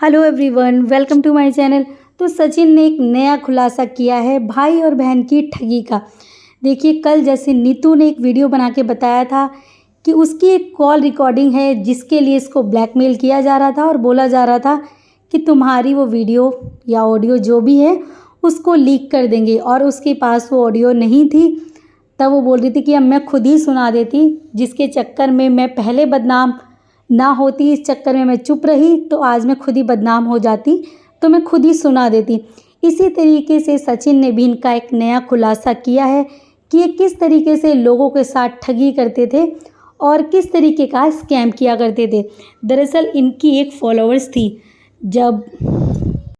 Hello everyone, welcome to my channel. तो सचिन ने एक नया खुलासा किया है भाई और बहन की ठगी का। देखिए, कल जैसे नीतू ने एक वीडियो बना के बताया था कि उसकी एक कॉल रिकॉर्डिंग है जिसके लिए इसको ब्लैकमेल किया जा रहा था और बोला जा रहा था कि तुम्हारी वो वीडियो या ऑडियो जो भी है उसको लीक कर देंगे, और उसके पास वो ऑडियो नहीं थी। तब वो बोल रही थी कि अब मैं खुद ही सुना देती, जिसके चक्कर में मैं पहले बदनाम ना होती, इस चक्कर में मैं चुप रही तो आज मैं खुद ही बदनाम हो जाती, तो मैं खुद ही सुना देती। इसी तरीके से सचिन ने भी इनका एक नया खुलासा किया है कि ये किस तरीके से लोगों के साथ ठगी करते थे और किस तरीके का स्कैम किया करते थे। दरअसल इनकी एक फॉलोअर्स थी। जब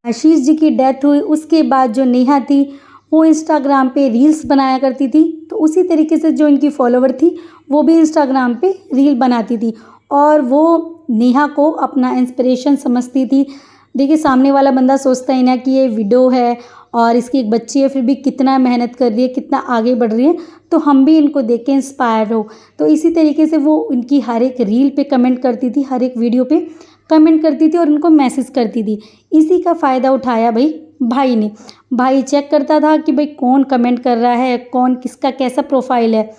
आशीष जी की डेथ हुई उसके बाद जो नेहा थी वो इंस्टाग्राम पे रील्स बनाया करती थी, तो उसी तरीके से जो इनकी फॉलोवर थी वो भी इंस्टाग्राम पे रील बनाती थी और वो नेहा को अपना इंस्पिरेशन समझती थी। देखिए, सामने वाला बंदा सोचता है ना कि ये वीडियो है और इसकी एक बच्ची है, फिर भी कितना मेहनत कर रही है, कितना आगे बढ़ रही है, तो हम भी इनको देख के इंस्पायर हो। तो इसी तरीके से वो इनकी हर एक रील पे कमेंट करती थी, हर एक वीडियो पे कमेंट करती थी और उनको मैसेज करती थी। इसी का फ़ायदा उठाया भाई ने। भाई चेक करता था कि भाई कौन कमेंट कर रहा है, कौन किसका कैसा प्रोफाइल है।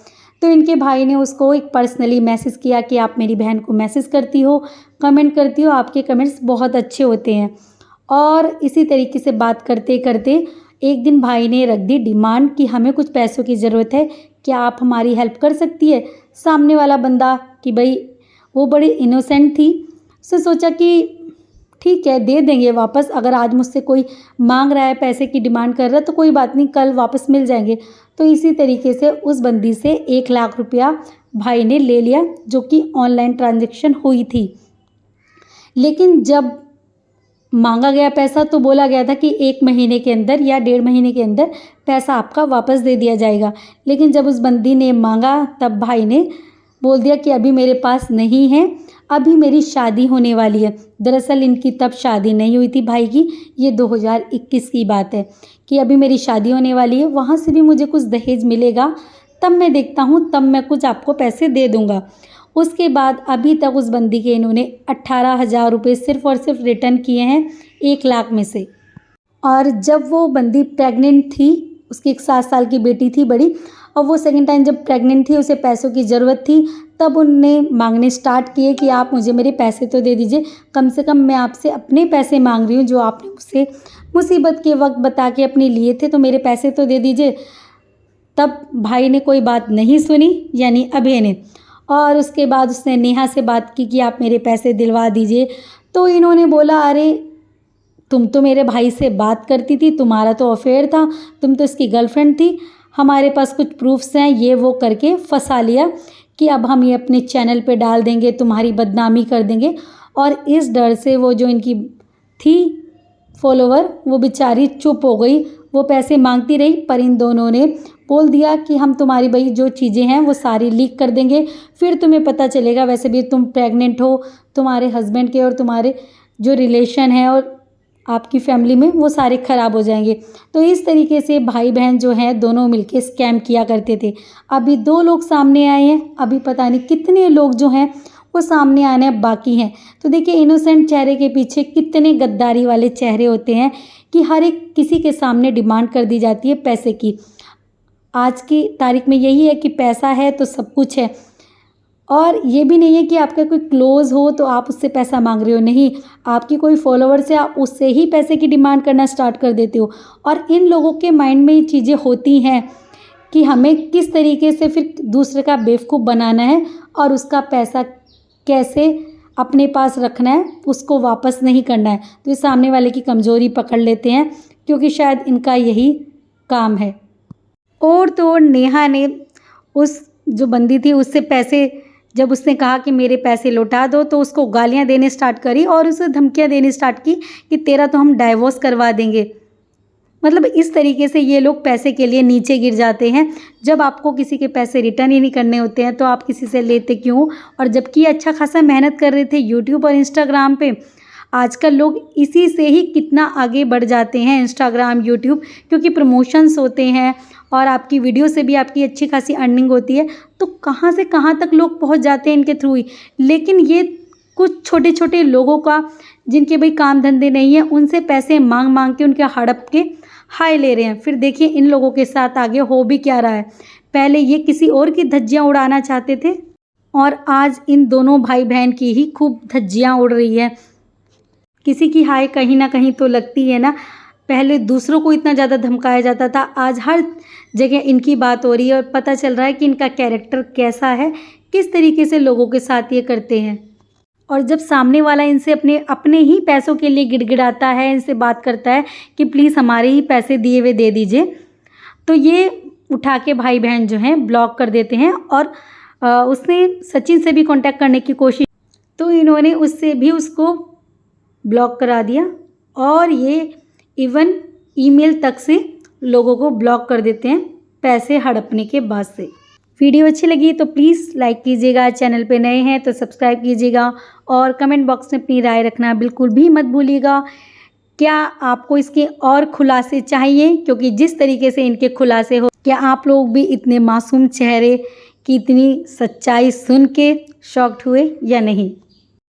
तो इनके भाई ने उसको एक पर्सनली मैसेज किया कि आप मेरी बहन को मैसेज करती हो, कमेंट करती हो, आपके कमेंट्स बहुत अच्छे होते हैं। और इसी तरीके से बात करते करते एक दिन भाई ने रख दी डिमांड कि हमें कुछ पैसों की ज़रूरत है, क्या आप हमारी हेल्प कर सकती है। सामने वाला बंदा कि भाई वो बड़ी इनोसेंट थी, उसने सोचा कि ठीक है, दे देंगे वापस। अगर आज मुझसे कोई मांग रहा है, पैसे की डिमांड कर रहा है, तो कोई बात नहीं, कल वापस मिल जाएंगे। तो इसी तरीके से उस बंदी से 1 लाख रुपया भाई ने ले लिया, जो कि ऑनलाइन ट्रांजैक्शन हुई थी। लेकिन जब मांगा गया पैसा तो बोला गया था कि 1 महीने के अंदर या 1.5 महीने के अंदर पैसा आपका वापस दे दिया जाएगा। लेकिन जब उस बंदी ने मांगा तब भाई ने बोल दिया कि अभी मेरे पास नहीं है, अभी मेरी शादी होने वाली है। दरअसल इनकी तब शादी नहीं हुई थी भाई की, ये 2021 की बात है कि अभी मेरी शादी होने वाली है, वहाँ से भी मुझे कुछ दहेज मिलेगा, तब मैं देखता हूँ, तब मैं कुछ आपको पैसे दे दूँगा। उसके बाद अभी तक उस बंदी के इन्होंने 18,000 रुपये सिर्फ़ और सिर्फ रिटर्न किए हैं 1 लाख में से। और जब वो बंदी प्रेग्नेंट थी, उसकी एक 7 साल की बेटी थी बड़ी, और वो सेकंड टाइम जब प्रेग्नेंट थी, उसे पैसों की ज़रूरत थी, तब उनने मांगने स्टार्ट किए कि आप मुझे मेरे पैसे तो दे दीजिए, कम से कम मैं आपसे अपने पैसे मांग रही हूँ जो आपने मुझसे मुसीबत के वक्त बता के अपने लिए थे, तो मेरे पैसे तो दे दीजिए। तब भाई ने कोई बात नहीं सुनी, यानी अभय ने, और उसके बाद उसने नेहा से बात की कि आप मेरे पैसे दिलवा दीजिए। तो इन्होंने बोला, अरे तुम तो मेरे भाई से बात करती थी, तुम्हारा तो अफेयर था, तुम तो इसकी गर्लफ्रेंड थी, हमारे पास कुछ प्रूफ्स हैं, ये वो करके फंसा लिया कि अब हम ये अपने चैनल पे डाल देंगे, तुम्हारी बदनामी कर देंगे। और इस डर से वो जो इनकी थी फॉलोवर, वो बेचारी चुप हो गई, वो पैसे मांगती रही, पर इन दोनों ने बोल दिया कि हम तुम्हारी भाई जो चीज़ें हैं वो सारी लीक कर देंगे, फिर तुम्हें पता चलेगा, वैसे भी तुम प्रेग्नेंट हो, तुम्हारे हस्बैंड के और तुम्हारे जो रिलेशन है और आपकी फैमिली में वो सारे ख़राब हो जाएंगे। तो इस तरीके से भाई बहन जो हैं दोनों मिलके स्कैम किया करते थे। अभी 2 लोग सामने आए हैं, अभी पता नहीं कितने लोग जो हैं वो सामने आने बाकी हैं। तो देखिए, इनोसेंट चेहरे के पीछे कितने गद्दारी वाले चेहरे होते हैं कि हर एक किसी के सामने डिमांड कर दी जाती है पैसे की। आज की तारीख में यही है कि पैसा है तो सब कुछ है, और ये भी नहीं है कि आपका कोई क्लोज़ हो तो आप उससे पैसा मांग रहे हो, नहीं, आपकी कोई फॉलोवर से आप उससे ही पैसे की डिमांड करना स्टार्ट कर देते हो। और इन लोगों के माइंड में ये चीज़ें होती हैं कि हमें किस तरीके से फिर दूसरे का बेवकूफ़ बनाना है और उसका पैसा कैसे अपने पास रखना है, उसको वापस नहीं करना है। तो इस सामने वाले की कमज़ोरी पकड़ लेते हैं, क्योंकि शायद इनका यही काम है। और तो और नेहा ने उस जो बंदी थी उससे पैसे, जब उसने कहा कि मेरे पैसे लौटा दो, तो उसको गालियां देने स्टार्ट करी और उसे धमकियां देनी स्टार्ट की कि तेरा तो हम डाइवोर्स करवा देंगे। मतलब इस तरीके से ये लोग पैसे के लिए नीचे गिर जाते हैं। जब आपको किसी के पैसे रिटर्न ही नहीं करने होते हैं तो आप किसी से लेते क्यों। और जबकि अच्छा खासा मेहनत कर रहे थे यूट्यूब और इंस्टाग्राम पे, आजकल लोग इसी से ही कितना आगे बढ़ जाते हैं, इंस्टाग्राम यूट्यूब, क्योंकि प्रमोशंस होते हैं और आपकी वीडियो से भी आपकी अच्छी खासी अर्निंग होती है। तो कहाँ से कहाँ तक लोग पहुंच जाते हैं इनके थ्रू ही। लेकिन ये कुछ छोटे छोटे लोगों का, जिनके भाई काम धंधे नहीं है, उनसे पैसे मांग मांग के उनके हड़प के हाय ले रहे हैं। फिर देखिए इन लोगों के साथ आगे हो भी क्या रहा है। पहले ये किसी और की धज्जियाँ उड़ाना चाहते थे और आज इन दोनों भाई बहन की ही खूब धज्जियाँ उड़ रही है। किसी की हाय कहीं ना कहीं तो लगती है ना। पहले दूसरों को इतना ज़्यादा धमकाया जाता था, आज हर जगह इनकी बात हो रही है और पता चल रहा है कि इनका कैरेक्टर कैसा है, किस तरीके से लोगों के साथ ये करते हैं। और जब सामने वाला इनसे अपने ही पैसों के लिए गिड़गिड़ाता है, इनसे बात करता है कि प्लीज़ हमारे ही पैसे दिए हुए दे दीजिए, तो ये उठा के भाई बहन जो हैं ब्लॉक कर देते हैं। और उसने सचिन से भी कांटेक्ट करने की कोशिश, तो इन्होंने उससे भी उसको ब्लॉक करा दिया और ये इवन ईमेल तक से लोगों को ब्लॉक कर देते हैं पैसे हड़पने के बाद से। वीडियो अच्छी लगी तो प्लीज़ लाइक कीजिएगा, चैनल पे नए हैं तो सब्सक्राइब कीजिएगा और कमेंट बॉक्स में अपनी राय रखना बिल्कुल भी मत भूलिएगा। क्या आपको इसके और खुलासे चाहिए? क्योंकि जिस तरीके से इनके खुलासे हो, क्या आप लोग भी इतने मासूम चेहरे की इतनी सच्चाई सुन के शॉक्ड हुए या नहीं?